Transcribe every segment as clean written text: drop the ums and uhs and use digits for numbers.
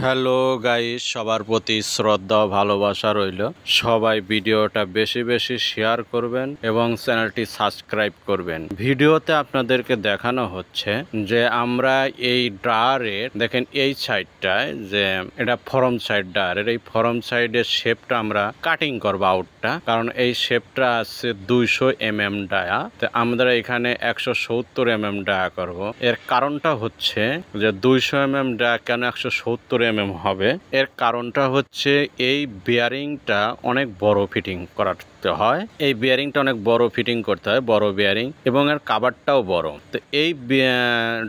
Hello guys, সবার প্রতি শ্রদ্ধা ও ভালোবাসা রইল। সবাই ভিডিওটা বেশি বেশি শেয়ার করবেন এবং চ্যানেলটি সাবস্ক্রাইব করবেন। ভিডিওতে আপনাদেরকে দেখানো হচ্ছে যে আমরা এই ড্রায়ারের দেখেন এই সাইডটায় যে এটা ফরম সাইড ড্রায়ারের, এই ফরম সাইডের শেপটা আমরা কাটিং করবো আউটটা, কারণ এই শেপটা আছে 200 mm ডায়া, তো আমরা এখানে 170 mm ডায়া করব। এর কারণটা হচ্ছে যে 200 mm ডায়া কেন 170 mm হবে, এর কারণটা হচ্ছে এই বিয়ারিংটা অনেক বড় ফিটিং করাতে হয়। এই বিয়ারিংটা অনেক বড় ফিটিং করতে হয়, বড় বিয়ারিং, এবং এর কাভারটাও বড়। তো এই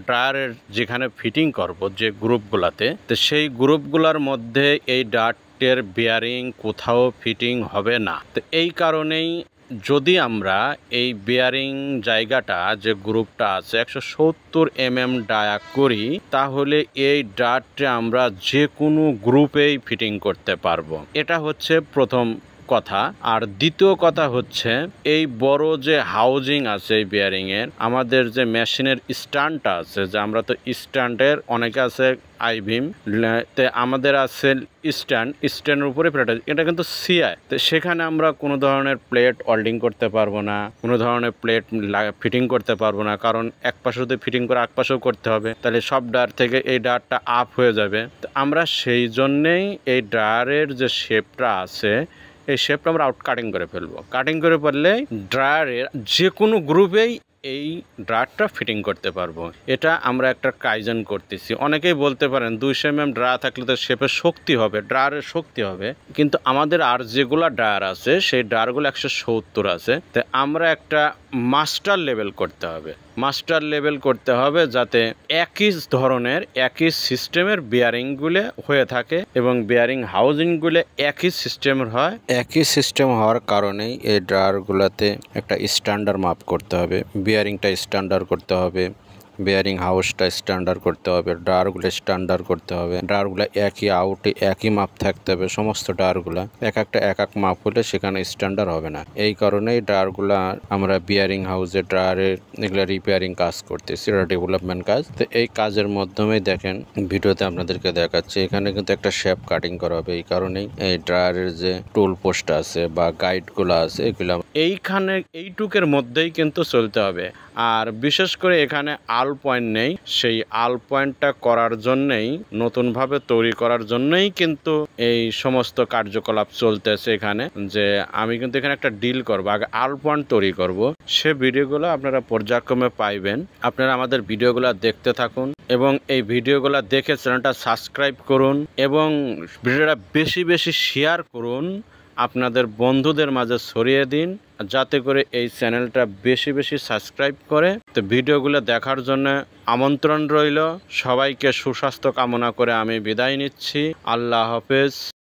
ড্রায়ারের যেখানে ফিটিং করব যে গ্রুপগুলাতে, তো সেই গ্রুপগুলোর মধ্যে এই ডার্টের বিয়ারিং কোথাও ফিটিং হবে না। তো এই কারণেই যদি আমরা এই বিয়ারিং জায়গাটা যে গ্রুপটা আছে 170 mm ডায়া করি, তাহলে এই ডার্টে আমরা যে কোনো গ্রুপেই ফিটিং করতে পারবো। এটা হচ্ছে প্রথম কথা। আর দ্বিতীয় কথা হচ্ছে এই বড় যে হাউজিং আছে এই বিয়ারিং এর, আমাদের যে মেশিনের স্ট্যান্ডটা আছে, যে আমরা তো স্ট্যান্ডের অনেকে আছে আইভিম, আমাদের আছে স্ট্যান্ডের উপরে প্লেট আছে, এটা কিন্তু সিআই। তো সেখানে আমরা কোনো ধরনের প্লেট ওয়েল্ডিং করতে পারবো না, কোনো ধরনের প্লেট ফিটিং করতে পারবো না, কারণ এক পাশে যদি ফিটিং করে এক পাশেও করতে হবে, তাহলে সব ডায়ার থেকে এই ডায়ারটা আপ হয়ে যাবে। তো আমরা সেই জন্যেই এই ডায়ারের যে শেপটা আছে, এই শেপটা আমরা আউট কাটিং করে ফেলবো। কাটিং করে ফেললে ড্রায়ারের যে কোনো গ্রুপেই এই ড্রায়ারটা ফিটিং করতে পারবো। এটা আমরা একটা কাইজন করতেছি। অনেকেই বলতে পারেন 200 mm ড্রায়ার থাকলে তো শেপের শক্তি হবে, ড্রায়ারের শক্তি হবে, কিন্তু আমাদের আর যেগুলা ড্রায়ার আছে সেই ড্রায়ারগুলো 170 আছে। তো আমরা একটা মাস্টার লেভেল করতে হবে, মাস্টার লেভেল করতে হবে যাতে একই ধরনের একই সিস্টেমের বিয়ারিংগুলো হয়ে থাকে এবং বিয়ারিং হাউজিংগুলো একই সিস্টেমের হয়। একই সিস্টেম হওয়ার কারণেই এই ড্রায়ারগুলোতে একটা স্ট্যান্ডার্ড মাপ করতে হবে, বিয়ারিংটা স্ট্যান্ডার্ড করতে হবে, বিয়ারিং হাউসটা স্ট্যান্ডার্ড করতে হবে, ড্রায়ারগুলো স্ট্যান্ডার্ড করতে হবে, ড্রায়ারগুলো একই আউটে একই মাপ থাকতে হবে। সমস্ত ড্রায়ারগুলো এক একটা এক এক মাপ হলে সেখানে স্ট্যান্ডার্ড হবে না। এই কারণেই ড্রায়ারগুলো আমরা বিয়ারিং হাউসে ড্রায়ারের এগুলো রিপেয়ারিং কাজ করতেছি, এটা ডেভেলপমেন্ট কাজ। তো এই কাজের মাধ্যমেই দেখেন ভিডিওতে আপনাদেরকে দেখাচ্ছি, এখানে কিন্তু একটা শেপ কাটিং করা হবে। এই কারণেই এই ড্রায়ারের যে টুল পোস্ট আছে বা গাইডগুলো আছে, এগুলো এইখানে এইটুকের মধ্যেই কিন্তু চলতে হবে। আর বিশেষ করে এখানে আল পয়েন্ট নেই, সেই আল পয়েন্টটা করার জন্যেই, নতুনভাবে তৈরি করার জন্যই কিন্তু এই সমস্ত কার্যকলাপ চলতেছে এখানে। যে আমি কিন্তু এখানে একটা ডিল করবো, আগে আল পয়েন্ট তৈরি করব, সে ভিডিওগুলো আপনারা পর্যায়ক্রমে পাইবেন। আপনারা আমাদের ভিডিওগুলো দেখতে থাকুন এবং এই ভিডিওগুলো দেখে চ্যানেলটা সাবস্ক্রাইব করুন এবং ভিডিওটা বেশি বেশি শেয়ার করুন, আপনাদের বন্ধুদের মাঝে ছড়িয়ে দিন, যাতে করে এই চ্যানেলটা বেশি বেশি সাবস্ক্রাইব করে। তো ভিডিওগুলো দেখার জন্য আমন্ত্রণ রইল। সবাইকে সুস্বাস্থ্য কামনা করে আমি বিদায় নিচ্ছি। আল্লাহ হাফেজ।